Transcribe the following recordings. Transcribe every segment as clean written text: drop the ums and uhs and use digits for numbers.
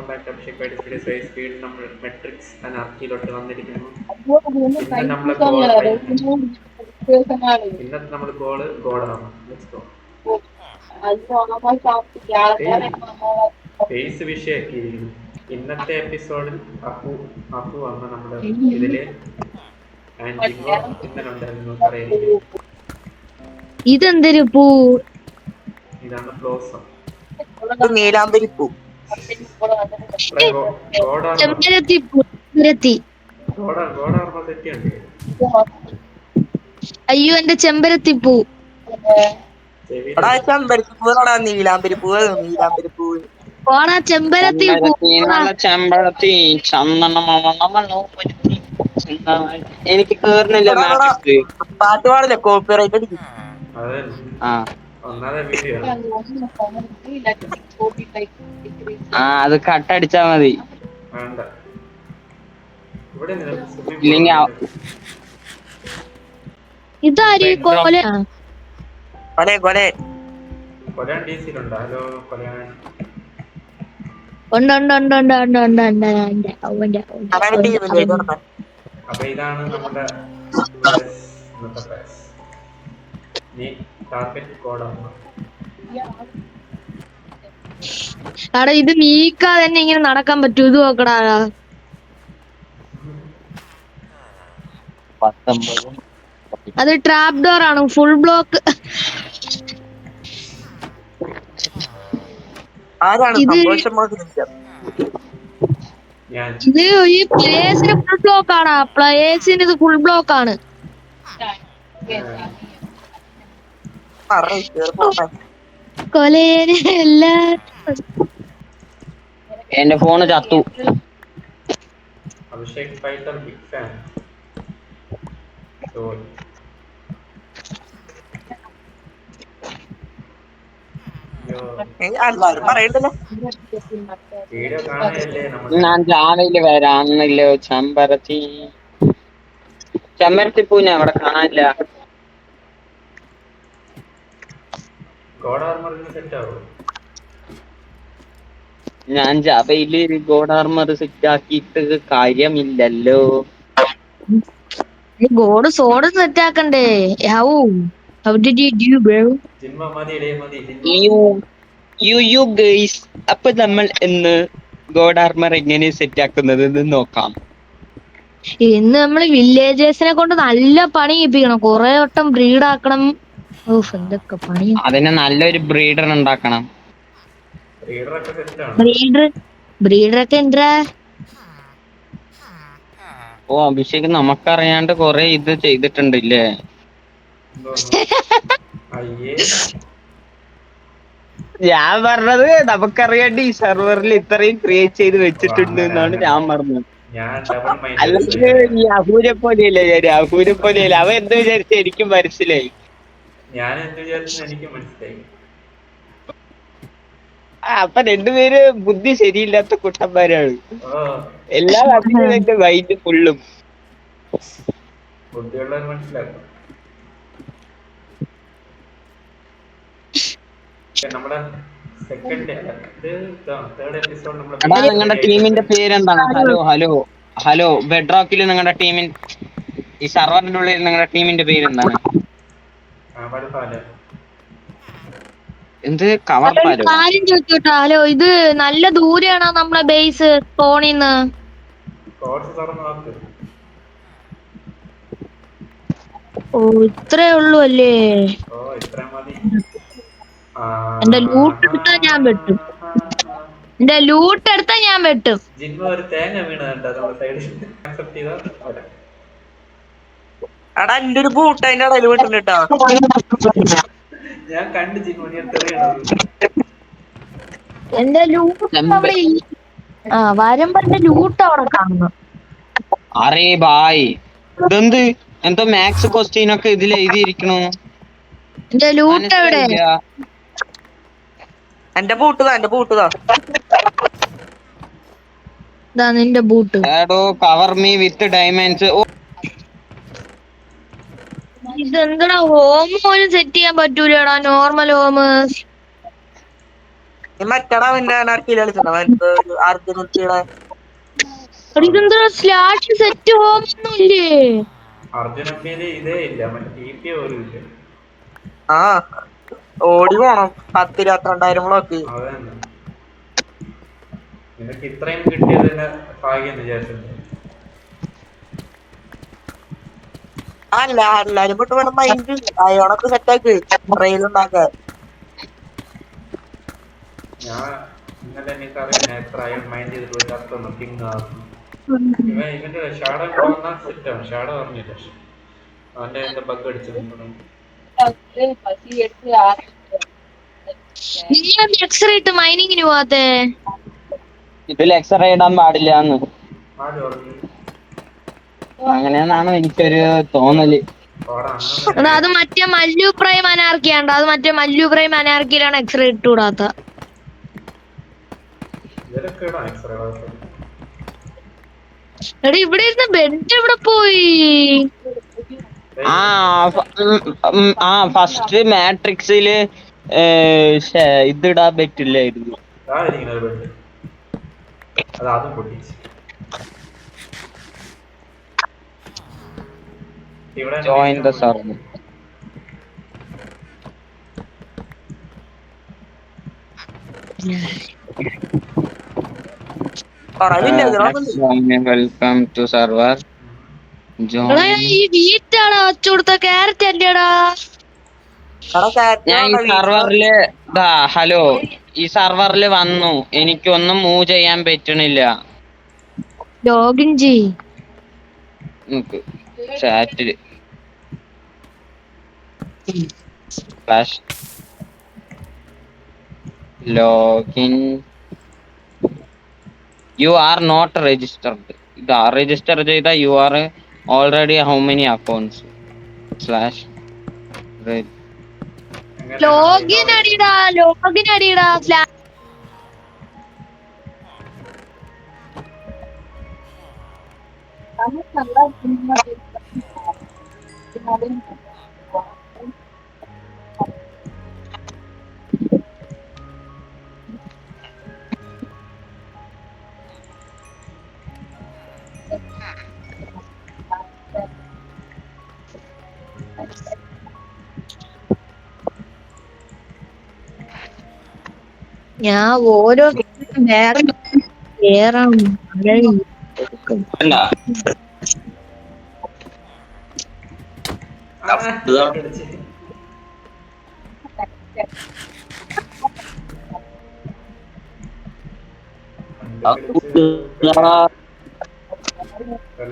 Back Abhishek പൈഡിസ്ഫിലിസ് speed നമ്മൾ metrics അനാർക്കിയിലോട്ട് വന്നിരിക്കുന്നു. ഇന്ന് നമ്മളെ ഗോൾ ഇന്നത്തെ നമ്മുടെ ഗോള് ഗോളാണ്. Let's go. ഫേസ് വിഷയാക്കിയിരിക്കുന്നു. ഇന്നത്തെ എപ്പിസോഡിൽ അപ്പു അപ്പു വന്ന നമ്മുടെ ഇതില് ജിങ്കോ ഇന്നലെ ഉണ്ടായിരുന്നു പറയായിരിക്കും. ഇതെന്തൊരു പൂ? ഇതാണ് ബ്ലോസം. നീലാമ്പരി പൂ. ചെമ്പരത്തി പൂ. ചെമ്പരത്തി. ഗോഡാർമ തെറ്റിയുണ്ട്. അയ്യോ എന്റെ ചെമ്പരത്തി പൂ. ചെമ്പരത്തി പൂവാടാ നീലാമ്പരി പൂവ്. നീലാമ്പരി പൂവ് ഓണാ ചെമ്പരത്തി പൂ. ചെമ്പരത്തി എനിക്ക് കേറുന്നില്ല മാട്രിക്സ്. പാട്ട് പാടില്ല, കോപ്പിറൈറ്റ് അടിക്കും. ഒന്നാമത്തെ വീഡിയോ അത് കട്ടടിച്ചാ മതി. വേണ്ട. ഇവിടെ ഇതാര് കൊല? കൊലയാൻ ഡി സിയിലുണ്ടോ? ഹലോ കൊലയാൻ. അപ്പൊ ഇതാണ് നമ്മുടെ ഇന്നത്തെ പ്ലേസ്. നീ ടാർഗറ്റ് കോഡാണ്. എടാ ഇത് നീക്കാതെ തന്നെ ഇങ്ങനെ നടക്കാൻ പറ്റൂ. ഇത് നോക്കടാ. 19. അത് ട്രാപ്പ് ഡോർ ആണ്. Full block. ഇത് ഈ പ്ലേസിന് ഫുൾ ബ്ലോക്ക് ആണ്. പ്ലേസിന് ഇത് ഫുൾ ബ്ലോക്ക് ആണ്. കൊലയേനെ എന്റെ ഫോണ് ചത്തു. Abhishek fighter big fan. Video കാണാനല്ലേ ഞാൻ രാവിലെ വരാന്നില്ലോ. ചെമ്പരത്തി പൂനെ അവിടെ കാണാനില്ല. ഗോഡാർമറിന് സെറ്റ് ആവും. ഞാൻ ജാവയില് ഗോഡ് ആർമർ സെറ്റ് ആക്കിയിട്ട് കാര്യമില്ലല്ലോ. ഗോഡ് സോഡ് സെറ്റ് ആക്കണ്ടേ? How did you do, bro? You guys, അപ്പൊ നമ്മൾ ഇന്ന് ഗോഡ് ആർമർ എങ്ങനെ സെറ്റ് ആക്കുന്നത് നോക്കാം. ഇന്ന് നമ്മള് വില്ലേജേഴ്സിനെ കൊണ്ട് നല്ല പണി ചെയ്യിപ്പിക്കണം. കൊറേ വട്ടം ബ്രീഡ് ആക്കണം. എന്തൊക്കെ പണി. അതിന് നല്ലൊരു ബ്രീഡർ ഉണ്ടാക്കണം. ബ്രീഡറൊക്കെ എന്താ? ഓ അഭിഷേക്, നമുക്കറിയാണ്ട് കൊറേ ഇത് ചെയ്തിട്ടുണ്ടല്ലേ. ഞാൻ പറഞ്ഞത് നമുക്കറിയാണ്ട് ഈ സെർവറിൽ ഇത്രയും ക്രിയേറ്റ് ചെയ്ത് വെച്ചിട്ടുണ്ട് എന്നാണ് ഞാൻ പറഞ്ഞത്. അല്ലെങ്കിൽ ഈ അഹൂരെ പോലെയല്ലേ അഹൂരെ പോലെയല്ലേ. അവൻ എന്ത് വിചാരിച്ച എനിക്കും മനസ്സിലായി. അപ്പൊ രണ്ടുപേര് ബുദ്ധി ശരിയില്ലാത്ത കുട്ടന്മാരാണ്. എല്ലാ അതിനും എന്റെ മൈൻഡ് ഫുള്ളും. നിങ്ങളുടെ ടീമിന്റെ പേരെന്താണ്? ഹലോ ബെഡ്റോക്കില് നിങ്ങളുടെ ടീമിൻ ഈ സർവറിന്റെ ഉള്ളിൽ നിങ്ങളുടെ ടീമിന്റെ പേരെന്താണ്? എന്ത് കവർ പാലോ? കാര്യം ചോദിച്ചോട്ടാ. ഹലോ, ഇത് നല്ല ദൂരെയാണോ നമ്മളെ ബേസ് ഫോണിന്ന്? ഓ ഇത്രേ ഉള്ളൂ അല്ലേ? എന്റെ ലൂട്ട് എടുത്താ ഞാൻ വെട്ടും. എടാ എന്റെ ഒരു ബൂട്ട് അതിന്റെ ഇടയിൽ വിട്ടിട്ടാ. ഞാൻ കണ്ടു എന്റെ ലൂട്ട് വരുമ്പോ എന്റെ ലൂട്ട് അവിടെ കാണുന്നു. അറേ ബായ്, ഇതെന്ത് എന്തോ മാത്സ് ക്വസ്റ്റ്യൻ ഒക്കെ ഇതിൽ എഴുതിയിരിക്കണു. എന്റെ ലൂട്ട് എവിടെ? എന്റെ ബൂട്ടുതാ നിന്റെ boot. Cover me with diamonds. ഇതെന്താ ഹോം പോലും സെറ്റ് ചെയ്യാൻ പറ്റൂലടാ. നോർമൽ ഹോം മറ്റടാ അവന്റെ അനാർക്കിയിൽ കളിച്ചിട്ടുണ്ടോ അർജുനത്തിയുടെ ഇതെന്താ സ്ലാഷ് സെറ്റ് ഹോമൊന്നുമില്ലേ? അർജുനപ്പേര് ഇതേ ഇല്ല, മറ്റേ TP പോലും ഇല്ല. ആ ഓടി പോണം 10-22,000 ബ്ലോക്ക്. അതന്നെ, നിനക്ക് ഇത്രയും കിട്ടിയത് തന്നെ ഭാഗ്യം വിചാരിച്ചിട്ടുണ്ട്. അല്ല എല്ലാരും പെട്ട് വേണം മൈൻഡ് അയോണൊക്കെ സെറ്റാക്ക് റെയിലുണ്ടാക്കാൻ. ഞാൻ ഇന്നലെ എനിക്കറിയാം ഞാൻ എത്ര അയൺ മൈൻഡ് ചെയ്തിട്ട് പോയി കത്തൊന്ന് പിങ് ആകും. ഇവന്റെ ഷാഡോ കൂടെ വന്നാൽ സെറ്റാണ്. ഷാഡോ പറഞ്ഞില്ല, അവന്റെ എന്റെ ബഗ് അടിച്ചു. നീ എക്സ്റേ ഇട്ട് മൈനിങ്ങിന് പോവാത്തെ? ഇതിൽ എക്സ്റേ ഇടാൻ പാടില്ലാന്ന് ആര് പറഞ്ഞു? അങ്ങനെയാണെന്നാണ് എനിക്കൊരു തോന്നല്. എടാ അത് മറ്റേ മല്ലു പ്രൈം അനാർക്കിയാണ്ടോ? അത് മറ്റേ മല്ലു പ്രൈം അനാർക്കിയിലാണ് എക്സ്റേ ഇട്ടുകൂടാത്ത. ഇവരൊക്കെ ഇടാം എക്സ്റേ. എടാ ഇവിടെ ഇരുന്ന ബെഡ് എവിടെ പോയി? ഫസ്റ്റ് മാട്രിക്സില് ഇതിടാൻ പറ്റില്ലായിരുന്നു. അത് അതും പൊട്ടിച്ച് ഇവിടെ join the server. Welcome to server. ഈ വീട്ടാടാ വച്ചു കൊടുത്ത ക്യാരറ്റ് അല്ലേടാ? ഞാൻ ഈ സർവറില് ഹലോ, ഈ സർവറില് വന്നു, എനിക്കൊന്നും മൂവ് ചെയ്യാൻ പറ്റണില്ല. ലോഗിൻ ചെയ്. ചാറ്റില് flash login. You are not registered. Register ചെയ്ത you are already how many accounts slash login അടിടാ, ലോഗിൻ അടിടാ. ഞാൻ ഓരോ വേറെ കേറാം.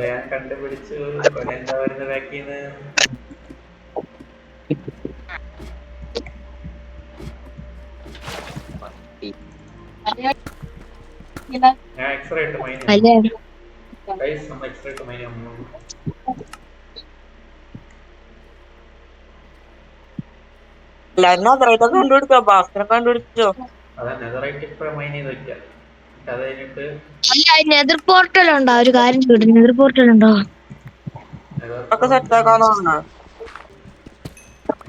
ഞാൻ കണ്ടുപിടിച്ചു. എന്താ വരുന്ന ബാക്കിന്ന്? ഞാൻ എക്സ്റേ ഇട്ട് മൈൻ എക്സ്റേ ഇട്ട് മൈൻ കണ്ടുപിടിച്ചോ, ഭാസ്കരൻ കണ്ടുപിടിച്ചോ? അതാ നെതറൈറ്റ് ഇപ്പഴ മൈൻ ചെയ്ത് വെക്കാം. അത് കഴിഞ്ഞിട്ട് അല്ല നെതർ പോർട്ടൽ ഉണ്ടോ? ഒരു കാര്യം ചോദിച്ചു, നെതർ പോർട്ടൽ ഉണ്ടോ? ഒക്കെ സെറ്റാക്കാന്ന് പറഞ്ഞ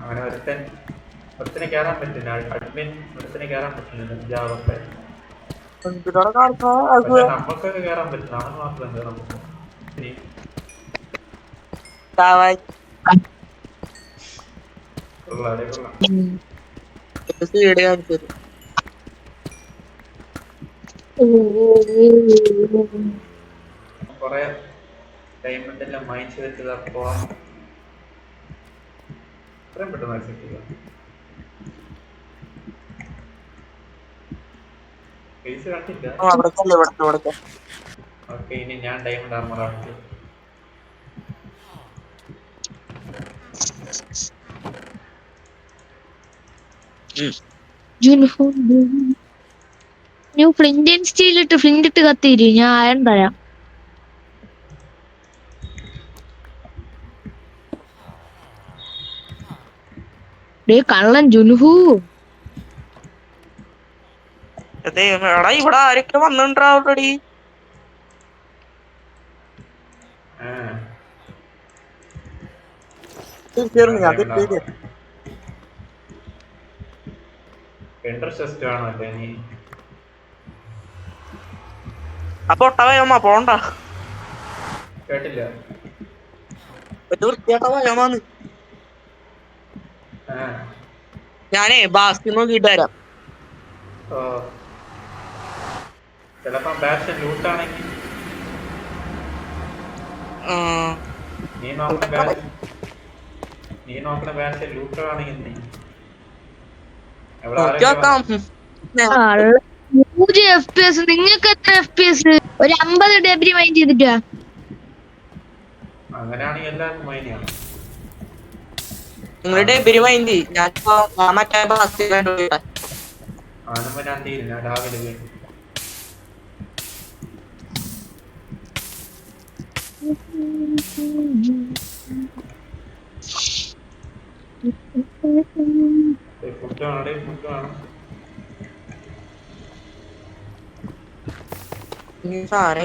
അങ്ങനെ ഒരുത്തനെ കയറാൻ പറ്റില്ല. അഡ്മിൻ ഒരുത്തനെ കയറാൻ പറ്റില്ല ജാവൊക്കെ. നമുക്കൊക്കെ കയറാൻ പറ്റില്ല, അവന് മാത്രം കയറാൻ പറ്റും. കൊറേ ഡയമണ്ട് എല്ലാം മൈൻ ചെയ്തിട്ട് പോവാം. ഇത്രയും പെട്ടെന്ന് അക്സെപ്റ്റ് ചെയ്യാം. ഫേസ് കണ്ടില്ല. ഓക്കെ, ഇനി ഞാൻ ഡയമണ്ട് ആർമർ ആക്കി. ഫ്ലിന്റ് ആൻഡ് സ്റ്റീൽ ഇട്ട് ഫ്ലിന്റ് ഇട്ട് കത്തിരി. ഞാൻ അയൺ തരാം. കള്ളൻ ജുൻഹു. എടാ ഇവിടെ ആരൊക്കെ വന്നിട്ടുണ്ടോ ഓൾറെഡി? ചെസ്റ്റ് ആണല്ലേ നീ? അപ്പൊ ഒട്ടവയമ്മ പോണ്ട. കേട്ടില്ല. ഒരു വൃത്തിയാട്ട വയമാന്ന്. ആ ഞാനേ ബാസ്കറ്റ് നോക്കിട്ട് വരാം. ഓ ചിലപ്പം ബാറ്റ് ലൂട്ടാണെങ്കിൽ നീ നോക്കണ ബാറ്റ് ലൂട്ടാണെങ്കിൽ നീ എവിടെ നോക്കാം. 100 FPS. നിങ്ങൾക്ക് എത്ര FPS? ഒരു 50 ഡെബ്രി മൈൻഡ് ചെയ്തിട്ടാ? അങ്ങനെയാണെങ്കിൽ എല്ലാവർക്കും മൈനിയാണ്. നിങ്ങളുടെ പെരുമൈന്തി ഞാനിപ്പോ മറ്റേ ബാസ്കറ്റ് ആനുമ്പോ ഞാൻ തീരും. ഞാൻ രാവിലെ വീണ്ടും ഫുഡ് വേണം. സാരോ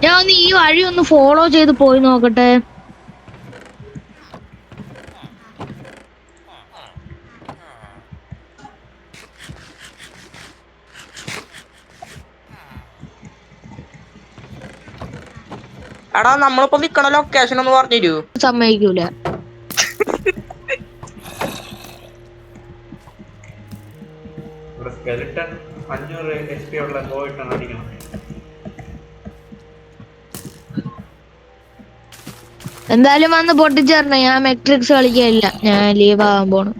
ഞാൻ ഒന്ന് ഈ വഴി ഒന്ന് ഫോളോ ചെയ്ത് പോയി നോക്കട്ടെ. എടാ നമ്മളിപ്പോ നിക്കണ ലൊക്കേഷൻ ഒന്ന് പറഞ്ഞു തരൂ. സമ്മതിക്കൂല. സ്കെലിട്ടൺ 500 HP ഉള്ള പോയിട്ടാണ് അടിക്കണം. എന്തായാലും വന്ന് പൊട്ടിച്ചേർന്ന. ഞാൻ മെട്രിക്സ് കളിക്കാനില്ല. ഞാൻ ലീവ് ആവാൻ പോണു.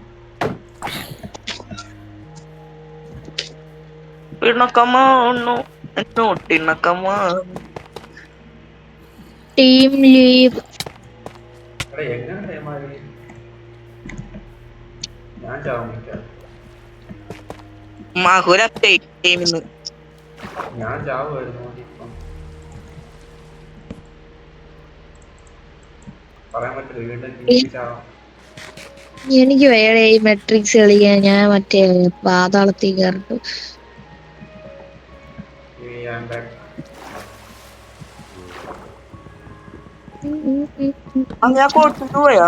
Team leave. ഞാൻ ചാവും മിക്ക. ഞാൻ ചാവുമായിരുന്നു. പറയാൻ പറ്റില്ല. വീണ്ടും ചാവാം. എനിക്ക് വേറെ ഈ മെട്രിക്സ് കളിക്കാൻ. ഞാൻ മറ്റേ പാതാളത്തിൽ കയറിട്ടു. ഞാൻ കൊടുത്തിട്ട് പോയാ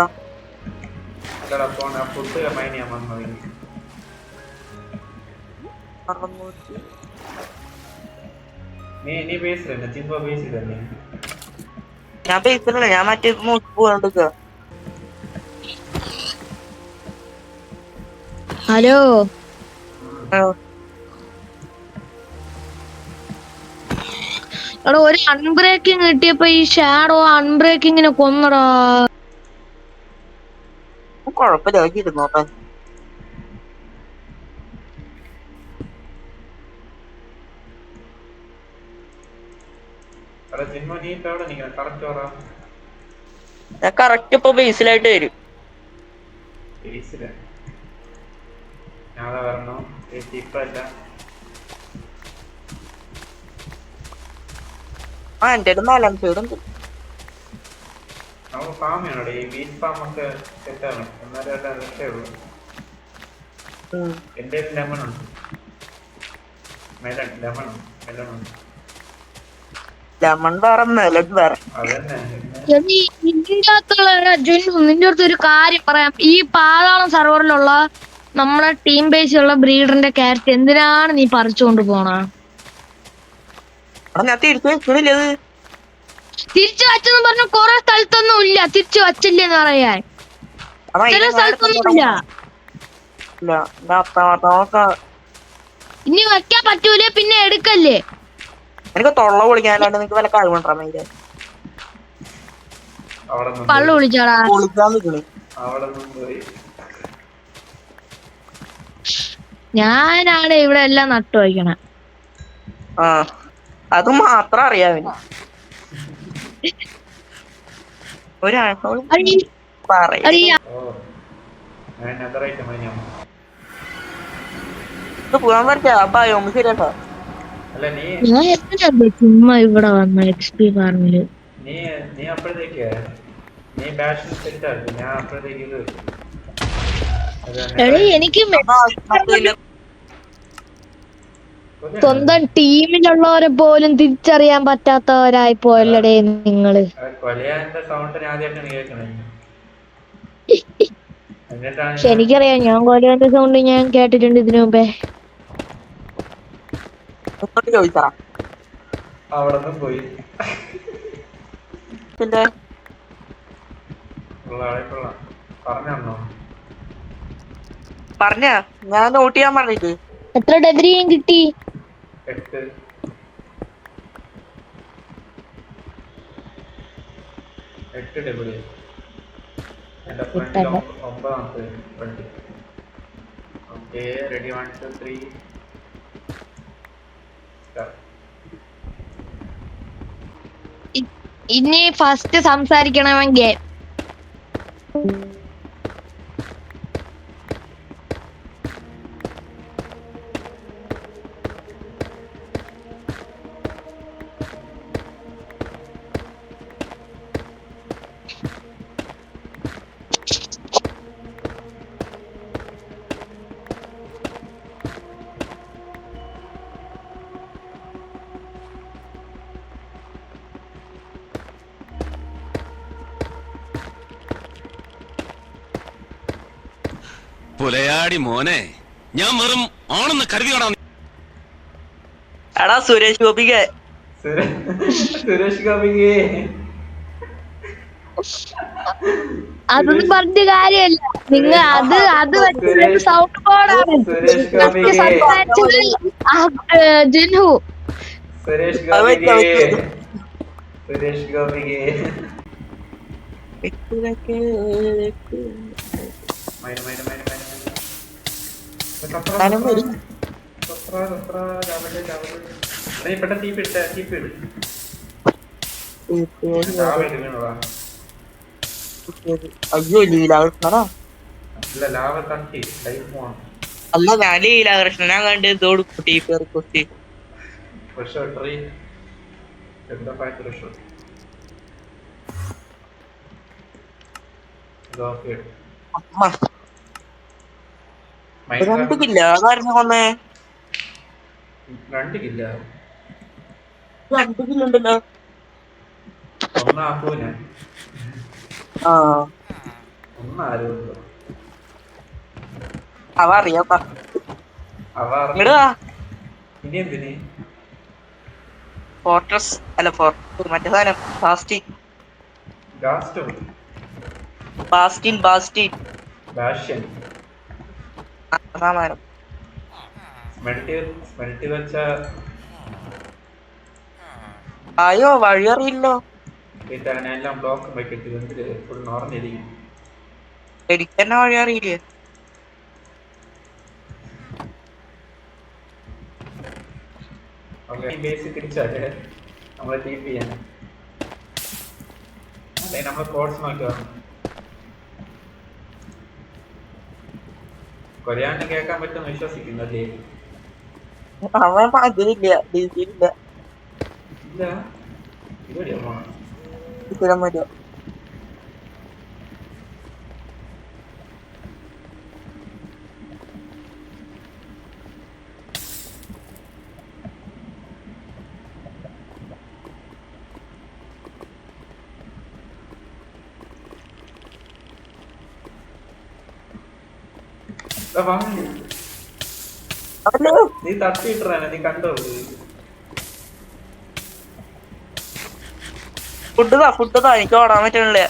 ഫുഡ് മൈൻ ചെയ്യാൻ വന്നത്. നീ ബേസിലല്ലേ? ചിമ്പ ബേസിലല്ലേ? ഞാൻ ബേസിലല്ല. ഞാൻ മറ്റേ നോക്കി പോകാണ്ട്. ഹലോ, എടാ ഒരു അൺബ്രേക്കിംഗ് കിട്ടിയപ്പോ ഈ ഷാഡോ അൺബ്രേക്കിങ്ങിനെ കൊന്നടാ. കൊഴപ്പില്ല ഇരുന്നോട്ടെ. ഞാൻ കറക്റ്റ് ഇപ്പൊ ബേസിലായിട്ട് വരും. എന്റെ 4 സൈഡ് ഉണ്ട്. എന്റെ ലെമൺ ഉണ്ട്. ലെമൺ വേറെ മെലൺ വേറെ. നിന്റെ അടുത്ത് ഒരു കാര്യം പറയാം. ഈ പാതാളം സർവറിലുള്ള നമ്മളെ ടീം ബേസിലുള്ള ബ്രീഡറിന്റെ ക്യാരറ്റ് എന്തിനാണ് നീ പറിച്ചുകൊണ്ട് പോണ? ഞാൻ തിരിച്ചു വെക്കണില്ലത്. തിരിച്ചു വച്ചെന്ന് പറഞ്ഞ കൊറേ സ്ഥലത്തൊന്നും ഇല്ല. തിരിച്ചു വച്ചില്ലെന്ന് പറയാൻ ചില സ്ഥലത്തൊന്നും ഇല്ല. ഇനി വെക്കാൻ പറ്റൂലേ പിന്നെ എടുക്കല്ലേ. എനിക്ക് തൊള്ള പൊളിക്കാനല്ലാണ്ട് നിനക്ക് വല്ല കഴിവുണ്ടാ? പള്ളു വിളിച്ചാടാ. ഞാനാണ് ഇവിടെ എല്ലാം നട്ടു വയ്ക്കണ. അത് മാത്രം അറിയാവില്ല. പോകാൻ പറ്റാ ശരിയാ. ഞാൻ എത്ര ചുമ്മാ ഇവിടെ വന്ന XP ഫാർമില്. എനിക്ക് സ്വന്തം ടീമിലുള്ളവരെ പോലും തിരിച്ചറിയാൻ പറ്റാത്തവരായി പോയല്ലടേ നിങ്ങള്. കൊലയാന്റെ സൗണ്ട് ഞാൻ ആദ്യമായിട്ടാണ് കേൾക്കണേ. എന്നിട്ടാണ് പക്ഷെ എനിക്കറിയാം, ഞാൻ കൊലയാന്റെ സൗണ്ട് ഞാൻ കേട്ടിട്ടുണ്ട് ഇതിനു മുമ്പേ. ചോദിച്ചാ അവിടെ നിന്നും പോയി. പിന്നെ പറഞ്ഞോ പറഞ്ഞ ഞാൻ നോട്ട് ചെയ്യാൻ പറഞ്ഞിട്ട്. എത്ര ഡെഗ്രിയും കിട്ടി? 8 ഡെബ്രി. എന്റെ ഫ്രണ്ടിൽ 9ാമത്തെ ഫ്രണ്ട്. ഓക്കെ, റെഡി 1 2 3 ഇനി ഫസ്റ്റ് സംസാരിക്കണമെങ്കിൽ പുലയാടി മോനെ, ഞാൻ വെറും ആണെന്ന് കരുതിയോടാ. എടാ സുരേഷ് ഗോപിക്ക് സുരേഷ് ഗോപിക്ക് അതൊന്നും പറഞ്ഞ കാര്യമല്ല. നിങ്ങൾ അത് സൗണ്ട് ബോർഡാണ്. ജിൻഹു സുരേഷ് ഗോപിക്ക് സുരേഷ് ഗോപിക്ക് അയ്യോ ലീലാകൃഷ്ണനാ. അല്ല ഞാൻ ലീലാകൃഷ്ണൻ, ഞാൻ കണ്ട് ഇതോട് കുട്ടി കുട്ടി രണ്ടിക്കില്ല. അതായിരുന്നു കൊന്നേ. 2 കില്ല. 2 കില്ലുണ്ടല്ലോ. 1 ആക്കൂനെ, ആ 1 ആരും അവ അറിയാപ്പാ. അവ ഇങ്ങടാ ഇനി എന്തിന് ഫോർട്രസ് അല്ല മറ്റേ സാധനം ബാസ്റ്റിൻ സാമാനം സ്മെൽറ്റ് വെച്ച അയ്യോ വഴി അറിയില്ലോ. എല്ലാം ബ്ലോക്ക് വെക്കിട്ട് ഫുൾ നോർമലിരിക്കും. എനിക്ക് തന്നെ വഴി അറിയില്ലേ. ബേസ് തിരിച്ചാല് നമ്മളെ ടീപ്പ് ചെയ്യാൻ അല്ലെ നമ്മളെ കോഡ്സ് നോക്കുക. കൊറിയാണ്ട് കേൾക്കാൻ പറ്റുമെന്ന് വിശ്വസിക്കുന്നു അല്ലേ? അവൻ അതിലില്ല, ഡിസിയിലില്ല. ഇല്ല, ഇവിടെയാ പോണം. സ്ഥിരം വരിക. നീ തട്ടിയിട്ടാ നീ കണ്ടോ? ഫുഡ് എനിക്ക് ഓടാൻ പറ്റണില്ല.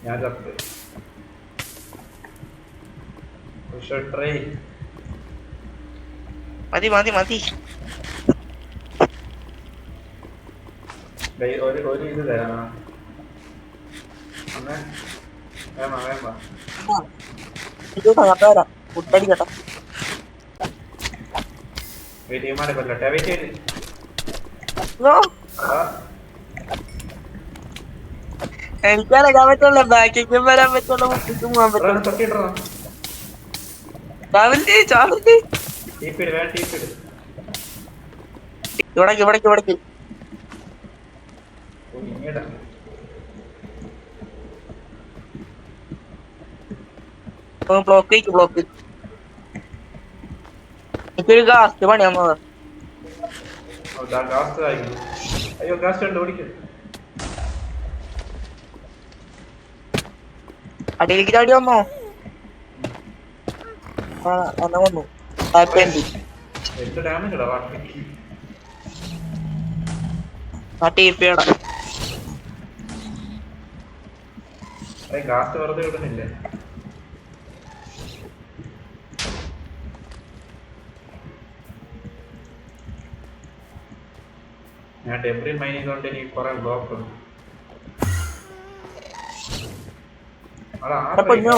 ഞാൻ തട്ട് മതി മതി മതി. ഒരു ഇത് തരാം. ഫുഡടിക്കട്ടെ. കൊല്ലട്ടെ വെയിറ്റ്. എനിക്കറിയാൻ പറ്റുള്ള ബാക്കിക്കും വരാൻ പറ്റുള്ള മുട്ടിക്കും പോകാൻ പറ്റുള്ളൂ. ഇവിടേക്ക് ബ്ലോക്ക്. എനിക്കൊരു ഗാസ്റ്റ് പണി വന്നതാ. ഗാസ്റ്റ് ആയിരുന്നു. അയ്യോ ഗാസ്റ്റ് ഉണ്ട്, ഓടിക്കും. അടിയിലേക്ക് ചാടി വന്നോ? ആ എന്നെ വന്നു. Happy end. എന്ത് ഡാമേജ് ഇടാ വാട്ടിക്ക്. ആ ടീപ്പിയടാ. ഗാസ്റ്റ് വെറുതെ ഇടുന്നില്ലേ? ഞാൻ ടെമ്പറി മൈൻ ചെയ്തോണ്ട് എനിക്ക് കുറെ ബ്ലോക്ക് ഉണ്ട്. പൊന്നോ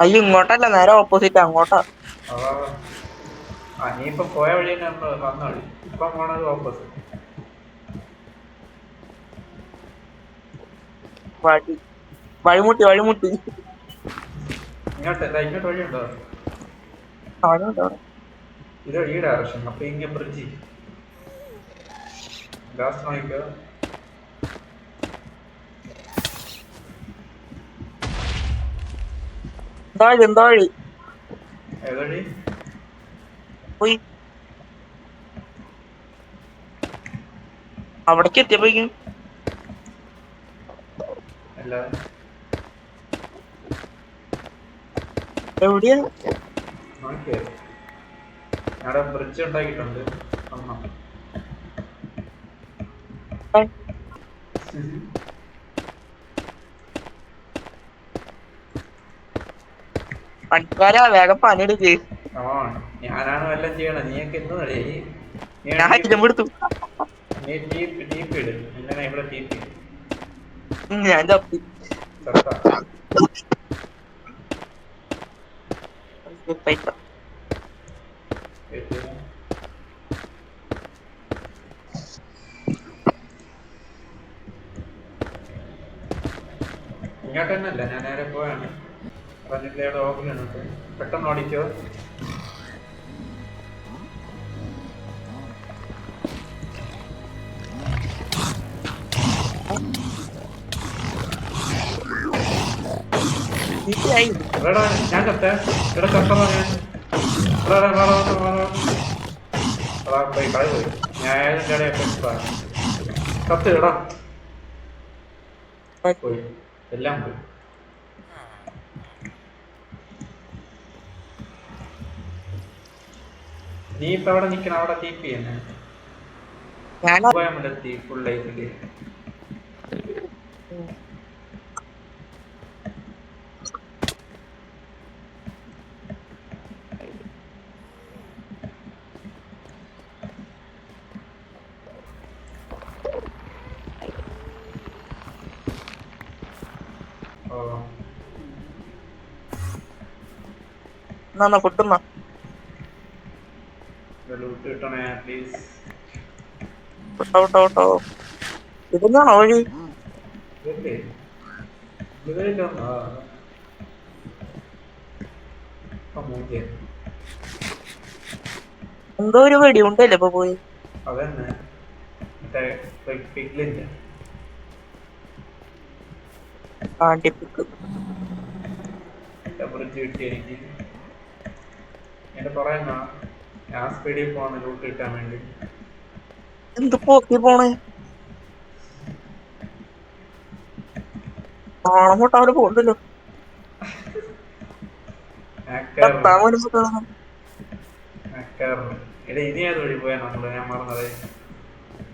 അയ്യോ ഇങ്ങോട്ടല്ല, നേരെ ഓപ്പോസിറ്റ് അങ്ങോട്ടാ. നീ ഇപ്പൊ പോയ വഴി തന്നെ വന്നോളി. ഇപ്പം പോണത് ഓപ്പോസിറ്റ്. വഴിമുട്ടി ഇങ്ങോട്ട് വഴിയുണ്ടോ? ഇത് ഈ ഡയറക്ഷൻ. അപ്പൊ ഇങ്ങനെ ബ്രിഡ്ജ് ലാസ്റ്റ് വാങ്ങിക്കോ. എന്താ വഴി ഏതടി പോയി അവിടേക്ക് എത്തിയപ്പോഴേക്കും അല്ല എവിടെയാ നോക്കിയേ, അവിടെ ബ്രിഡ്ജ് ഉണ്ടാക്കിയിട്ടുണ്ട്. പണിക്കാരാ വേഗം പണിയെടുക്ക്. ഞാനാണ് വല്ലതും ചെയ്യണം. നീയൊക്കെ എന്ത് കളി? ഞാൻ എടുത്തു. നീ ടീപ്പ് ഇട്. എങ്ങനെ ഇവിടെ ടീപ്പ് ഞാൻ ചപ്പി. പൈസ ഇങ്ങോട്ട് തന്നെ അല്ല, ഞാൻ നേരെ പോയാണ്. പറഞ്ഞിട്ടില്ലേ ഓഫിലാണ്. പെട്ടെന്ന് ഓടിക്കോ. ഞാൻ കത്തേ ഇവിടെ കത്തറ ഞാൻ പോയി കളി പോയി. ഞാൻ കത്ത് ഇടാ പോയി, എല്ലാം പോയി. നീ ഇപ്പൊ അവിടെ നിക്കണ, അവിടെ ടീപ്പ് ചെയ്യുന്നേ പോയാ മതി ഫുൾ ലൈഫില്. ഫുഡ് കിട്ടണേ പ്ലീസ്. ഇതെന്നാണോ വഴി? എന്തോ ഒരു വെടി ഉണ്ടല്ലേ ഇപ്പൊ പോയി. അതന്നെ ബ്രിഡ്ജ് കിട്ടി എനിക്ക്. എന്റെ പറയുന്ന ഞാൻ സ്പീഡിൽ പോവാണ് ലൂട്ട് കിട്ടാൻ വേണ്ടി. എന്ത് പോക്കി പോണേ? ആണോട്ട് അവര് പോണ്ടല്ലോ. ഇനി ഏത് വഴി പോയാ നമ്മള്? ഞാൻ മറന്നത്.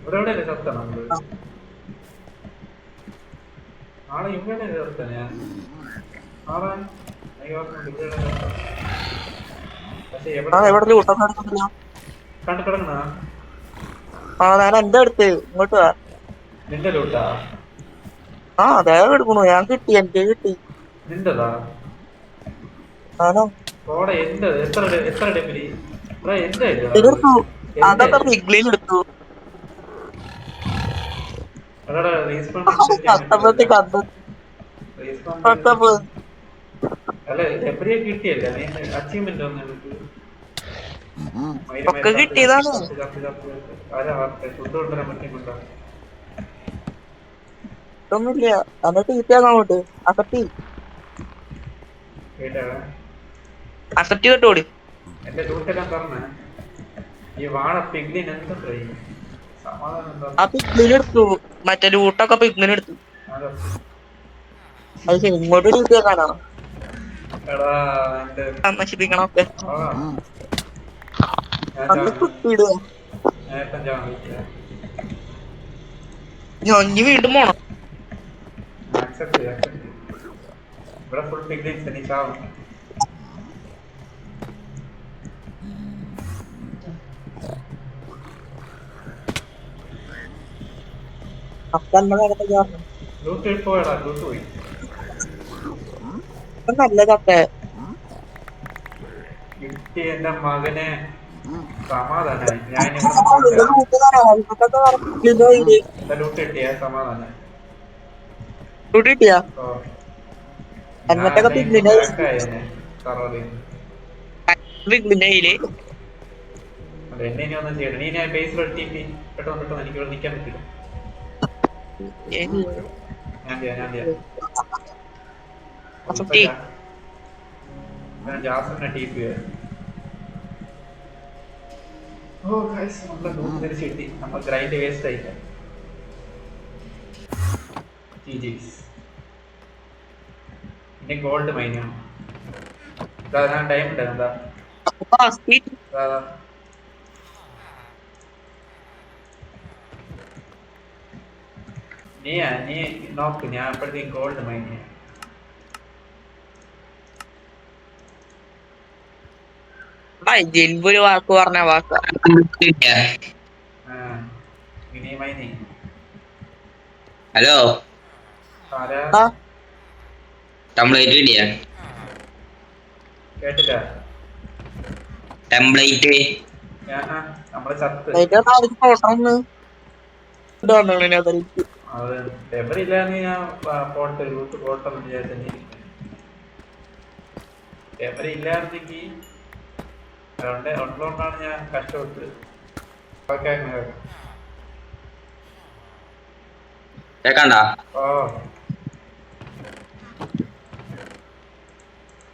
ഇവിടെ എവിടെ അല്ലേ സത്താണ് നമ്മള്? ആളെ ഇവിടെ ചേർത്ത ഞാൻ ആളെ പക്ഷെ കണ്ടു കിടക്കണ. ഞാൻ എന്റെ അടുത്ത് ഇങ്ങോട്ട് വാ. നിന്റെ ലൂട്ടാ? ആ അതെ എടുക്കണു. ഞാൻ കിട്ടി, എന്റെ കിട്ടി. നിന്റെതാ? ആണോ? എന്റെ എത്ര ഡെബിലി എന്റെ എടുത്തു. അതൊക്കെ ബിഗ്ലിയിൽ എടുത്തു. അല്ല ഡെബിലിയെ കിട്ടിയല്ലേ? അച്ചീവ്മെന്റ് ഒന്നും ഒക്കെ കിട്ടിയതാണ്. ഫുഡ് കൊണ്ടുവരാൻ പറ്റുന്നുണ്ടോ? ഒന്നുമില്ല. എന്നിട്ട് തീറ്റയാകാൻ അങ്ങോട്ട് അസപ്റ്റി കേട്ടാ അസപ്റ്റി കേട്ടോടി. എന്റെ ഡ്യൂട്ടെല്ലാം പറഞ്ഞ ഈ വാഴ പിഗ്ലിൻ എന്താ പറയും സമാധാനം എന്താ? ആ പിഗ്ലിനെടുത്തു, മറ്റേ ലൂട്ടൊക്കെ പിഗ്ലിനെടുത്തു. അതാ. അത് ശരി, ഇങ്ങോട്ട് തീറ്റയാക്കാനാ എടാ എന്റെ നശിപ്പിക്കണൊക്കെ. ആ ഞാൻ അന്ന് കുത്തിയിടുക. നേരത്തെ ചാവില്ല ഞൊഞ്ഞി വീണ്ടും പോണം. ആക്സെപ്റ്റ് ഇവിടെ ഫുൾ പിഗ്ലിൻസ് നീ ചാവും. അപ്പൊ എന്നെ നേരത്തെ ചേർന്നു. ലൂട്ട് പോയടാ, ലൂട്ട് പോയി. നല്ലതൊക്കെ കിട്ടി എന്റെ മകനെ. സമാധാനായി. ഞാൻ ലൂട്ട് കിട്ടിയ സമാധാനം. കിട്ടിയാ ഓ എന്നിട്ടൊക്കെ പിഗ്ലിനെ പിഗ്ലിന്റെ കയ്യില് എന്നെ ഇനി ഒന്നും ചെയ്യണം. നീ ഞാൻ ബേസിൽ ടി പി പെട്ടെന്ന് പെട്ടെന്ന് എനിക്ക് ഇവിടെ നിൽക്കാൻ പറ്റില്ല. ഞാൻ ജാസിനെ ടി പി. ഓ ഗൈസ്, നമ്മളെ ലൂട്ട് തിരിച്ച് കിട്ടി. നമ്മൾ ഗ്രൈൻഡ് വേസ്റ്റ് ആയില്ല. ഇനി ഗോൾഡ് മൈനാണ്. ഞാൻ ടൈം ഉണ്ട്. എന്താ നീ നോക്ക്, ഞാൻ അപ്പോഴത്തേക്ക് ഗോൾഡ് മൈൻ ചെയ്യാം. ജെൽബൊരു വാക്ക് പറഞ്ഞ വാക്ക് ഇനി മൈൻ ചെയ്യും. ഹലോ, ടെംപ്ലേറ്റ് കിട്ടിയ? കേട്ടില്ല. ടെംപ്ലേറ്റ് നമ്മള് ചത്ത് അത് ടെബറില്ലാന്ന് ഞാൻ പോട്ടെ റൂട്ട് പോട്ടെന്ന് വിചാരിച്ചു. ടെബറി ഇല്ലായിരുന്നെങ്കിൽ ഉള്ളതുകൊണ്ടാണ് ഞാൻ കഷ്ടപ്പെട്ട്. കേക്കണ്ട? ഓ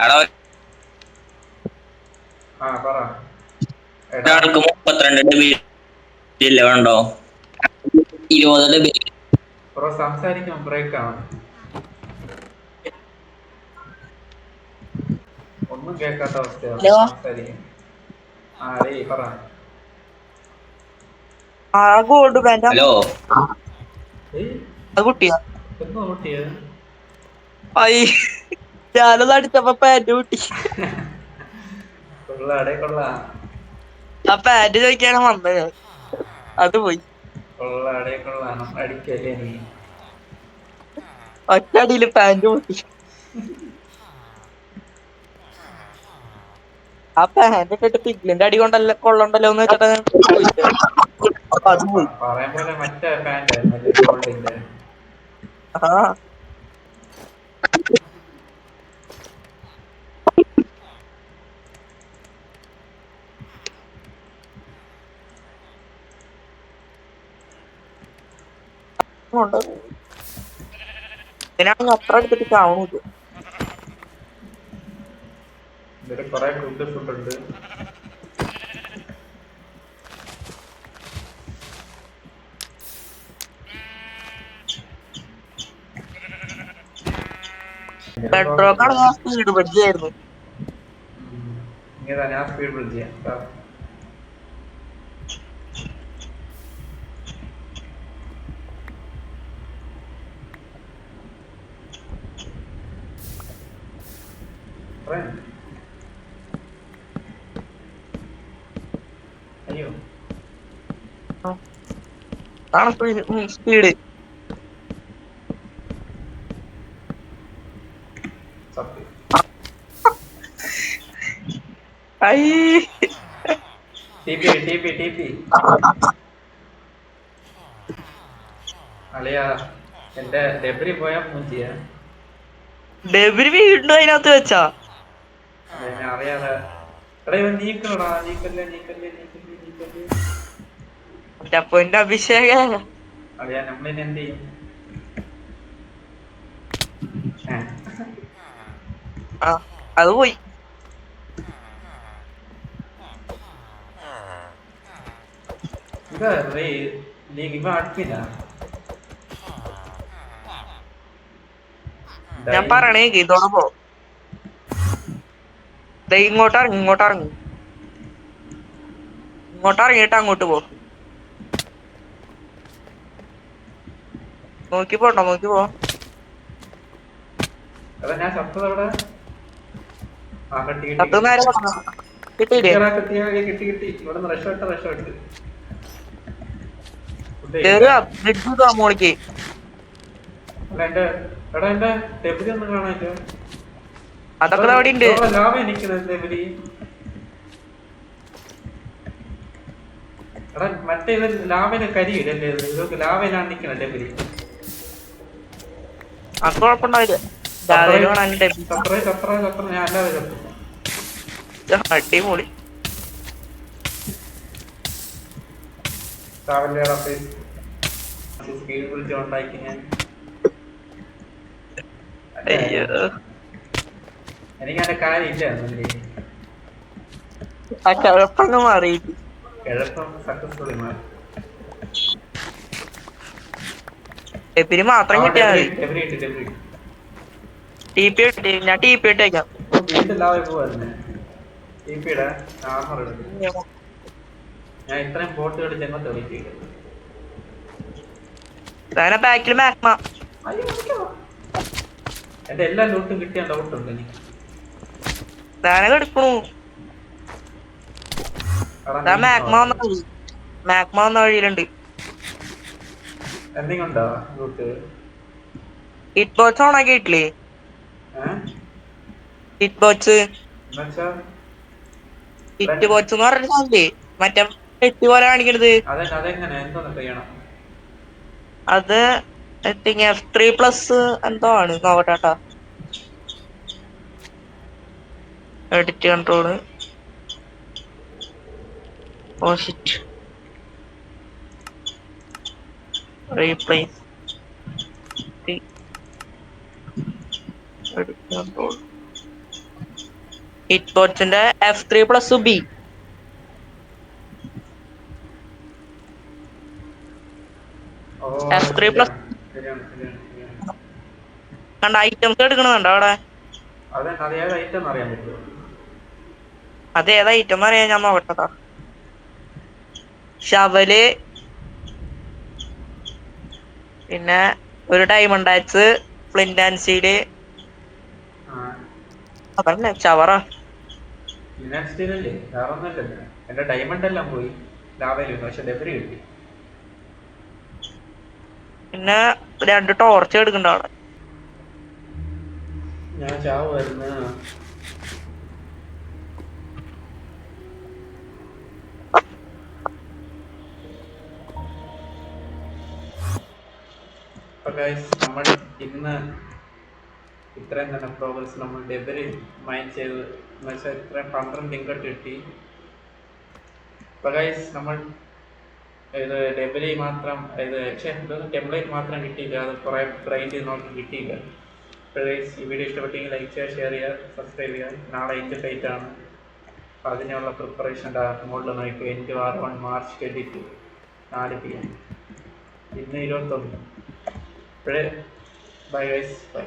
എടാ, പറ. ഒരാൾക്ക് 32 ഇല്ല വേണ്ടോ? 20 ബ്രോ സംസാരിക്കാൻ ബ്രേക്ക് ആണ്. ഒന്നും കേൾക്കാത്ത അവസ്ഥയാണ് സംസാരിക്കാൻ. പറ. ഹലോ, കുട്ടിയാ എന്ന് കൂട്ടിയത് ഞാനത് അടിച്ചപ്പോ പാന്റ് കുട്ടി. കൊള്ളാടേ കൊള്ളാം. ആ പാന്റ് ചോദിക്കാണ് വന്നത്, അത് പോയി. കൊള്ളാടേ കൊള്ളാം. അടിക്കല്ലേ നീ? ഒറ്റടിയില് പാന്റ് പൊട്ടി. ആ പാന്റ് ഇട്ടിട്ട് പിഗ്ലിന്റെ അടി കൊണ്ടല്ല കൊള്ളണ്ടല്ലോ എന്ന് വെച്ചിട്ട് അത് പോയി. പറയാൻ പോലെ മറ്റേ പാന്റ് ആയിരുന്നു ഗോൾഡിന്റെ. ആ ഇതിനാണെങ്കിൽ അത്ര എടുത്തിട്ട് ചാവണില്ല. ഇതിൽ കൊറേ ഫുഡ് ഉണ്ട്. പെട്രോക്കാണ് ഞാൻ സ്പീഡ് പഠിച്ചായിരുന്നു. ഇങ്ങനെ ഞാൻ സ്പീഡ് ബ്രിഡ്ജ് ചെയ്യാം. അയ്യോ ആണ് സ്പീഡ്. അളിയാ എന്റെ ഡെബ്രി പോയാ മൂഞ്ചിയ. ഡെബ്രി വീണ്ടും അതിനകത്ത് വെച്ചാ അറിയാതെ എടാ ഇവൻ നീക്കണടാ, നീക്കല്ലേ. അപ്പൊ എന്റെ അഭിഷേക അറിയാ നമ്മളിനി എന്ത് ചെയ്യും? ആ അത് പോയി. ഇവ അടുപ്പില്ല. ഞാൻ പറയണേ ഇതോടെ പോ. ഇങ്ങോട്ടിറങ്ങിട്ട് അങ്ങോട്ട് പോ. നോക്കി പോ. എടാ ഞാൻ ചത്തതവിടെ. കിട്ടിയില്ലേ? കിട്ടി. ഇവിടെ നിന്ന് രക്ഷപ്പെട്ട് മോളിക്ക്. എന്റെ ഡെബിലി ഒന്നും കാണാനില്ല. അതൊക്കെ അവിടെ ഉണ്ട്. ലാഭ നിക്കുന്നത് ഡെബിലി. എടാ മറ്റേ ഇത് ലാഭന് കരിയില്ലല്ലേ? ഇതൊക്കെ ലാഭയിലാണ് നിക്കണ ഡെബിലി. അത് കുഴപ്പമുണ്ടാവില്ല. ചത്ര ഞാൻ അല്ലാതെ ചത്തു. അടിപൊളി. സ്പീഡ് വിളിച്ചുണ്ടാക്കി ഞാൻ. എനിക്ക് അതിന്റെ കാര്യമില്ല. ആ കിഴപ്പങ്ങ് മാറി. കിഴപ്പം സക്സസ്ഫുള്ളി മാറി. എപ്പിന് മാത്രം കിട്ടിയാൽ മതി. ഞാൻ ടി പി ഇട്ടേക്കാം. ഞാൻ ഇത്രയും ബോട്ട് കളിച്ച് എന്നെ തെളിയിക്കില്ല. ബാക്കിൽ മാക്മ. എന്റെ എല്ലാ ലൂട്ടും കിട്ടിയ ഡൗട്ടുണ്ട് എനിക്ക്. എടുക്കണു. മാക്മ വന്ന വഴിയിലുണ്ട്. എന്തെങ്കിലുണ്ടോ ലൂട്ട്? ഹിറ്റ് ബോക്സ് ഓണാക്കി ഇട്ടില്ലേ? ഹിറ്റ് ബോക്സ് എന്ന് പറഞ്ഞില്ലേ? മറ്റേ പെട്ടി പോലെ കാണിക്കരുത്. അത് F3+ എന്തോ ആണ്. നോക്കട്ടെ. Edit control. Oh shit. Replace. Edit control. Hit ബോക്സിന്റെ F3+ B. F3+ കണ്ട ഐറ്റംസ് എടുക്കണുണ്ടോ അവിടെ? അതേതാ ഐറ്റം അറിയാൻ ഞാൻ നോക്കട്ടെ. ഷവല്, പിന്നെ ഒരു diamond axe, flint and steel. അതന്നെ ചവറ. എന്റെ ഡയമണ്ട് എല്ലാം പോയി. ലാവയിലുണ്ട്, പക്ഷെ ഡെബ്രി കിട്ടി. പിന്നെ 2 ടോർച്ച് എടുക്കണ്ട അവിടെ. ഞാൻ ചാവുമായിരുന്നു. നമ്മൾ ഇന്ന് ഇത്രയും തന്നെ പ്രോഗ്രസ് നമ്മൾ ഡെബറി മൈൻഡ് ചെയ്ത് എന്നുവെച്ചാൽ ഇത്രയും 12 ഇങ്കട്ട് കിട്ടി. നമ്മൾ ഇത് ഡെബറി മാത്രം ടെംപ്ലേറ്റ് മാത്രം കിട്ടിയില്ല, അത് കുറേ ഗ്രൈൻഡ് ചെയ്ത് നോക്കി കിട്ടിയില്ല. ഈ വീഡിയോ ഇഷ്ടപ്പെട്ടെങ്കിൽ ലൈക്ക് ചെയ്യുക, ഷെയർ ചെയ്യുക, സബ്സ്ക്രൈബ് ചെയ്യുക. നാളെ 8 ആണ്. അപ്പോൾ അതിനുള്ള പ്രിപ്പറേഷൻ്റെ മുകളിൽ നോക്കി. 8/1 മാർച്ച് 22 4 PM. ഇന്ന് 21. Bye guys, by.